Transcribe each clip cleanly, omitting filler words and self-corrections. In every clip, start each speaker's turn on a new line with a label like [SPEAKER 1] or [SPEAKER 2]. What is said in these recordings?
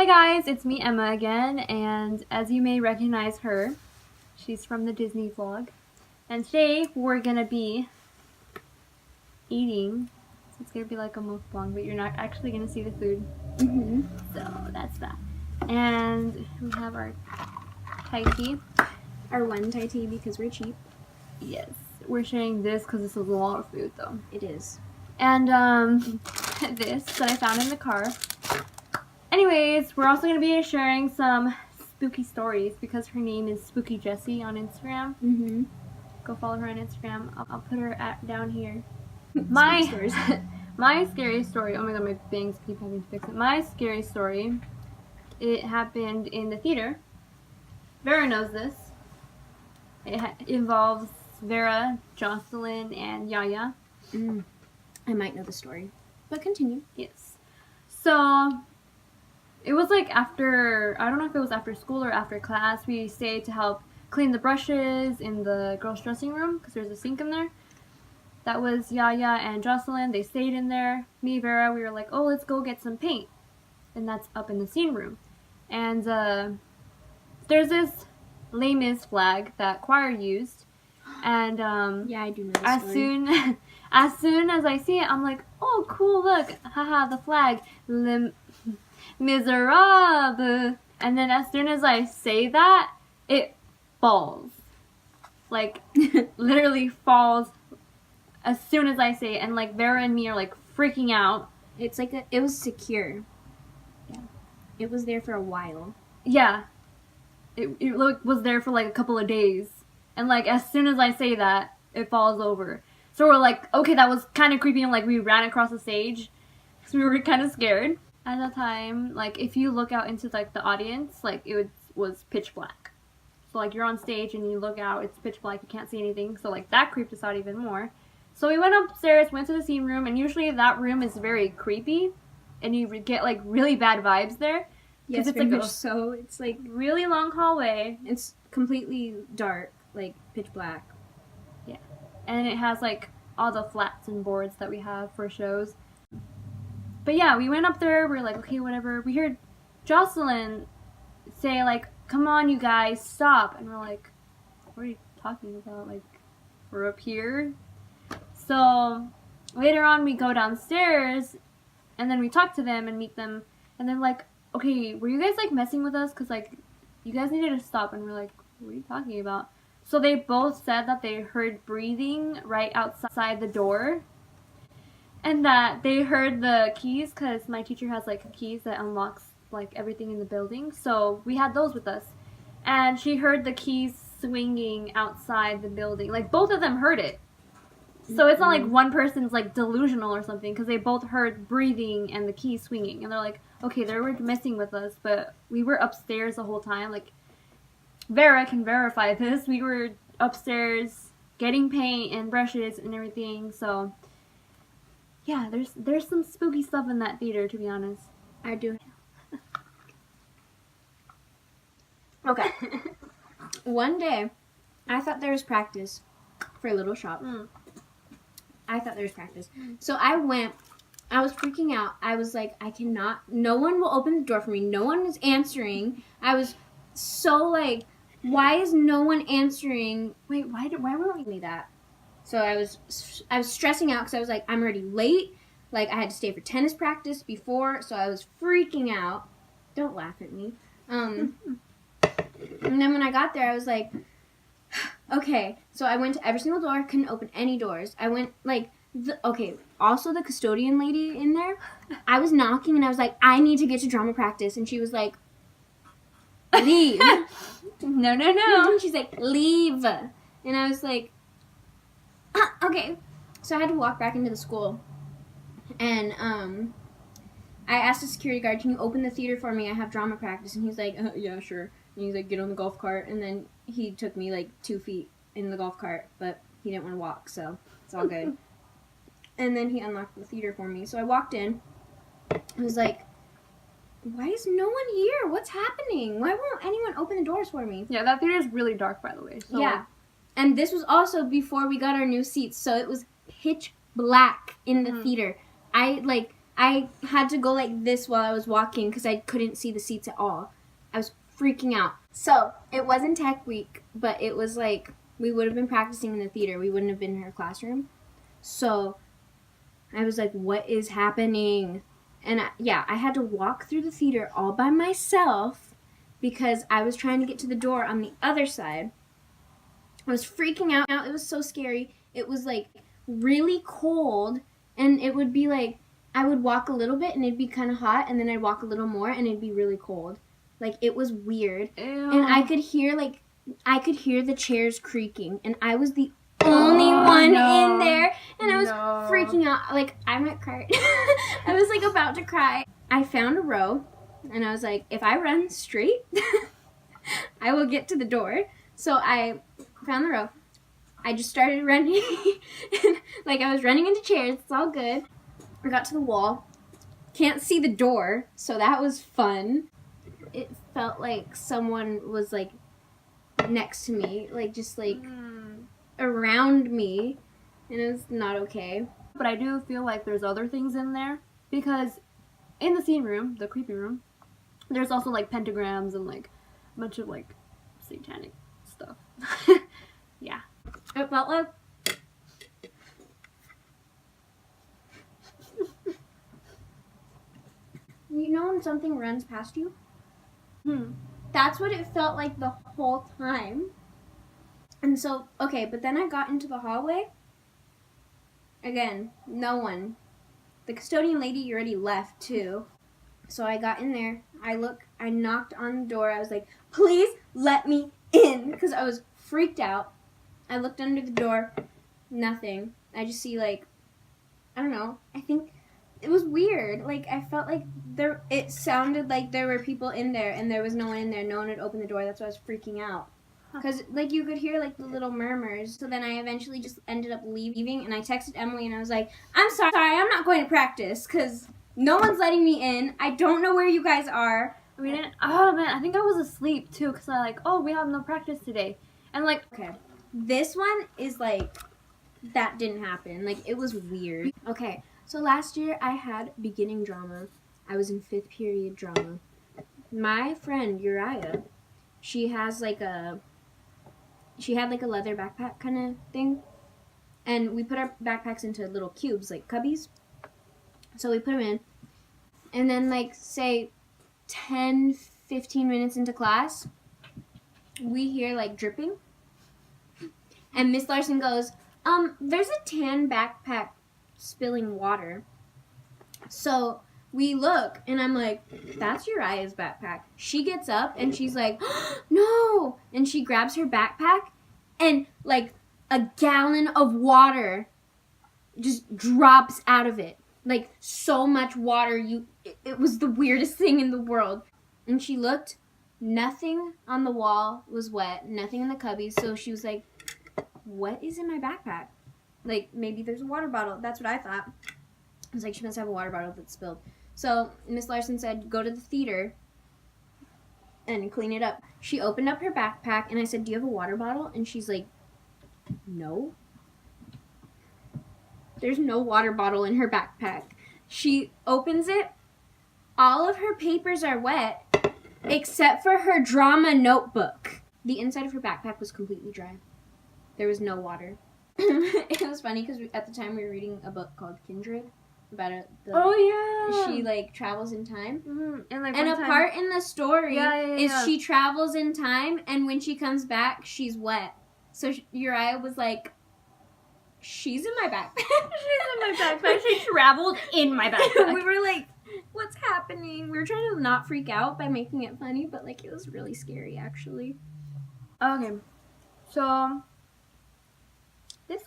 [SPEAKER 1] guys, it's me Emma again, and as you may recognize her, she's from the Disney vlog. And today we're gonna be eating. So it's gonna be like a mukbang, but you're not actually gonna see the food. So that's that. And we have our Thai tea.
[SPEAKER 2] Our one Thai tea because we're cheap.
[SPEAKER 1] Yes, we're sharing this because this is a lot of food though.
[SPEAKER 2] It is.
[SPEAKER 1] And this that I found in the car. Anyways, we're also going to be sharing some spooky stories because her name is Spooky Jessie on Instagram. Go follow her on Instagram. I'll put her down here. My scary story. Oh my god, my bangs keep having to fix it. My scary story. It happened in the theater. Vera knows this. It involves Vera, Jocelyn, and Yaya.
[SPEAKER 2] I might know the story, but continue.
[SPEAKER 1] Yes. So it was like after, I don't know if it was after school or after class, we stayed to help clean the brushes in the girls' dressing room because there's a sink in there. That was Yaya and Jocelyn. They stayed in there. Me, Vera, we were like, oh, let's go get some paint. And that's up in the scene room. And there's this Les Mis flag that choir used. And
[SPEAKER 2] yeah, I do know the story.
[SPEAKER 1] As soon as I see it, I'm like, oh, cool, look. Haha, the flag. Miserable. And then as soon as I say that, it falls. Like, literally falls as soon as I say it. And, like, Vera and me are, like, freaking out.
[SPEAKER 2] It's like, it was secure.
[SPEAKER 1] Yeah.
[SPEAKER 2] It was there for a while.
[SPEAKER 1] Yeah. It was there for, like, a couple of days. And, like, as soon as I say that, it falls over. So we're like, okay, that was kind of creepy. And, like, we ran across the stage. Because we were kind of scared. At the time, like, if you look out into, like, the audience, like, it was pitch black. So, like, you're on stage and you look out, it's pitch black, you can't see anything. So, like, that creeped us out even more. So we went upstairs, went to the scene room, and usually that room is very creepy. And you get, like, really bad vibes there.
[SPEAKER 2] Yes,
[SPEAKER 1] it's
[SPEAKER 2] very
[SPEAKER 1] like
[SPEAKER 2] much so. It's, like,
[SPEAKER 1] really long hallway.
[SPEAKER 2] It's completely dark, like, pitch black.
[SPEAKER 1] Yeah. And it has, like, all the flats and boards that we have for shows. But yeah, we went up there, we were like, okay, whatever. We heard Jocelyn say, like, come on, you guys, stop. And we're like, what are you talking about? Like, we're up here? So, later on, we go downstairs, and then we talk to them and meet them, and they're like, okay, were you guys, like, messing with us? Because, like, you guys needed to stop. And we're like, what are you talking about? So they both said that they heard breathing right outside the door. And that they heard the keys, because my teacher has, like, keys that unlocks, like, everything in the building. So we had those with us. And she heard the keys swinging outside the building. Like, both of them heard it. So it's not like one person's, like, delusional or something, because they both heard breathing and the keys swinging. And they're like, okay, they were messing with us, but we were upstairs the whole time. Like, Vera can verify this. We were upstairs getting paint and brushes and everything, so... yeah, there's some spooky stuff in that theater, to be honest.
[SPEAKER 2] I do. Okay. One day, I thought there was practice for a little shop. I thought there was practice. So I went. I was freaking out. I was like, I cannot. No one will open the door for me. No one is answering. I was so like, why is no one answering? Wait, why weren't we that? So I was stressing out because I was like, I'm already late. Like, I had to stay for tennis practice before, so I was freaking out. Don't laugh at me. And then when I got there, I was like, okay. So I went to every single door, couldn't open any doors. I went, like, also the custodian lady in there, I was knocking, and I was like, I need to get to drama practice. And she was like, leave.
[SPEAKER 1] No.
[SPEAKER 2] And she's like, leave. And I was like, okay. So I had to walk back into the school. And I asked the security guard, can you open the theater for me? I have drama practice. And he's like, yeah, sure. And he's like, get on the golf cart. And then he took me like 2 feet in the golf cart. But he didn't want to walk, so it's all good. And then he unlocked the theater for me. So I walked in. I was like, why is no one here? What's happening? Why won't anyone open the doors for me?
[SPEAKER 1] Yeah, that theater is really dark, by the way. So
[SPEAKER 2] yeah. And this was also before we got our new seats, so it was pitch black in the theater. I I had to go like this while I was walking because I couldn't see the seats at all. I was freaking out. So it wasn't tech week, but it was like we would have been practicing in the theater. We wouldn't have been in her classroom. So I was like, what is happening? And I had to walk through the theater all by myself because I was trying to get to the door on the other side. I was freaking out. It was so scary. It was like really cold, and it would be like I would walk a little bit and it'd be kind of hot, and then I'd walk a little more and it'd be really cold. Like, it was weird.
[SPEAKER 1] Ew.
[SPEAKER 2] And I could hear the chairs creaking, and I was the only one in there, and I was freaking out. Like, I might cry. I was like about to cry. I found a row, and I was like, if I run straight, I will get to the door. So I found the row. I just started running. Like, I was running into chairs. It's all good. I got to the wall. Can't see the door, so that was fun. It felt like someone was like next to me, like just like around me, and it was not okay.
[SPEAKER 1] But I do feel like there's other things in there, because in the scene room, the creepy room, there's also like pentagrams and like a bunch of like satanic stuff. Yeah.
[SPEAKER 2] It felt like you know when something runs past you? That's what it felt like the whole time. And so, okay, but then I got into the hallway. Again, no one. The custodian lady already left too. So I got in there. I knocked on the door. I was like, please let me in, because I was freaked out. I looked under the door. Nothing. I just see like, I don't know. I think it was weird. Like, I felt like it sounded like there were people in there, and there was no one in there. No one had opened the door. That's why I was freaking out. Because, like, you could hear, like, the little murmurs. So then I eventually just ended up leaving, and I texted Emily, and I was like, I'm sorry, I'm not going to practice, because no one's letting me in. I don't know where you guys are.
[SPEAKER 1] We didn't, oh man, I think I was asleep too, because I like, oh, we have no practice today. And like,
[SPEAKER 2] okay, this one is like, that didn't happen. Like, it was weird. Okay. So last year I had beginning drama. I was in 5th period drama. My friend Uriah, she had like a leather backpack kind of thing, and we put our backpacks into little cubes, like cubbies. So we put them in, and then like say 10-15 minutes into class, we hear like dripping, and Miss Larson goes, there's a tan backpack spilling water. So we look, and I'm like, that's Uriah's backpack. She gets up and she's like, no, and she grabs her backpack, and like a gallon of water just drops out of it. Like, so much water, it was the weirdest thing in the world. And she looked, nothing on the wall was wet, nothing in the cubbies. So she was like, what is in my backpack? Like, maybe there's a water bottle. That's what I thought. I was like, she must have a water bottle that spilled. So Miss Larson said, go to the theater and clean it up. She opened up her backpack, and I said, do you have a water bottle? And she's like, no. There's no water bottle in her backpack. She opens it. All of her papers are wet, except for her drama notebook. The inside of her backpack was completely dry. There was no water. It was funny because at the time we were reading a book called Kindred about she like travels in time, and a part in the story is she travels in time, and when she comes back she's wet. So Uriah was like, she's in my backpack.
[SPEAKER 1] She's in my backpack. She traveled in my backpack.
[SPEAKER 2] We were like, what's happening? We were trying to not freak out by making it funny, but like it was really scary actually.
[SPEAKER 1] Okay, so this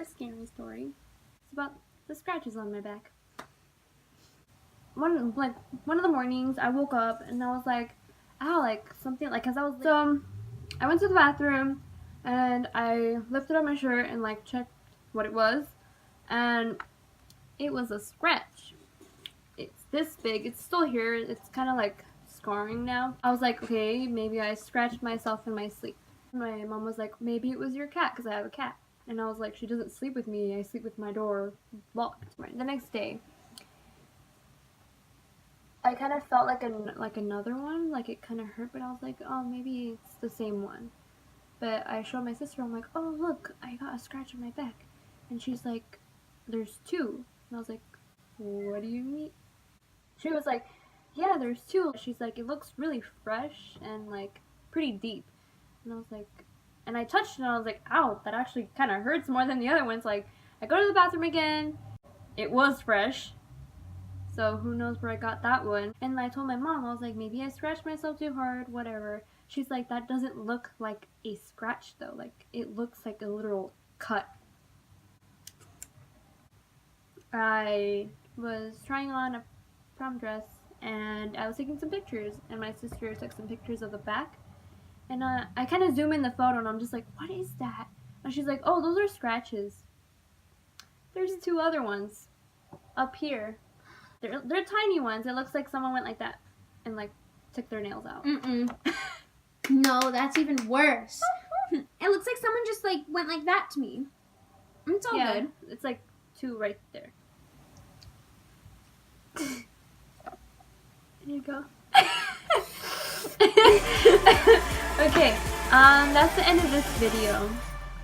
[SPEAKER 1] scary story is about the scratches on my back. One of the mornings I woke up and I was like, ow, like something, like, cause I was, so I went to the bathroom and I lifted up my shirt and like checked what it was, and it was a scratch. It's this big. It's still here. It's kind of like scarring now. I was like, okay, maybe I scratched myself in my sleep. My mom was like, maybe it was your cat, because I have a cat. And I was like, she doesn't sleep with me. I sleep with my door locked. Right. The next day, I kind of felt like another one, like it kind of hurt, but I was like, oh, maybe it's the same one. But I showed my sister, I'm like, oh, look, I got a scratch on my back. And she's like, there's 2. And I was like, what do you mean? She was like, yeah, there's 2. She's like, it looks really fresh and like pretty deep. And I was like, and I touched it and I was like, ow, that actually kind of hurts more than the other ones. Like, I go to the bathroom again, it was fresh. So who knows where I got that one. And I told my mom, I was like, maybe I scratched myself too hard, whatever. She's like, that doesn't look like a scratch though. Like, it looks like a literal cut. I was trying on a prom dress and I was taking some pictures, and my sister took some pictures of the back. And I kind of zoom in the photo and I'm just like, what is that? And she's like, oh, those are scratches. There's 2 other ones up here. They're tiny ones. It looks like someone went like that and like took their nails out.
[SPEAKER 2] No, that's even worse. It looks like someone just like went like that to me. It's all good.
[SPEAKER 1] It's like 2 right there. There you go. Okay, that's the end of this video.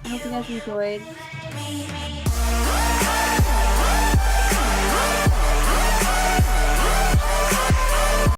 [SPEAKER 1] I hope you guys enjoyed.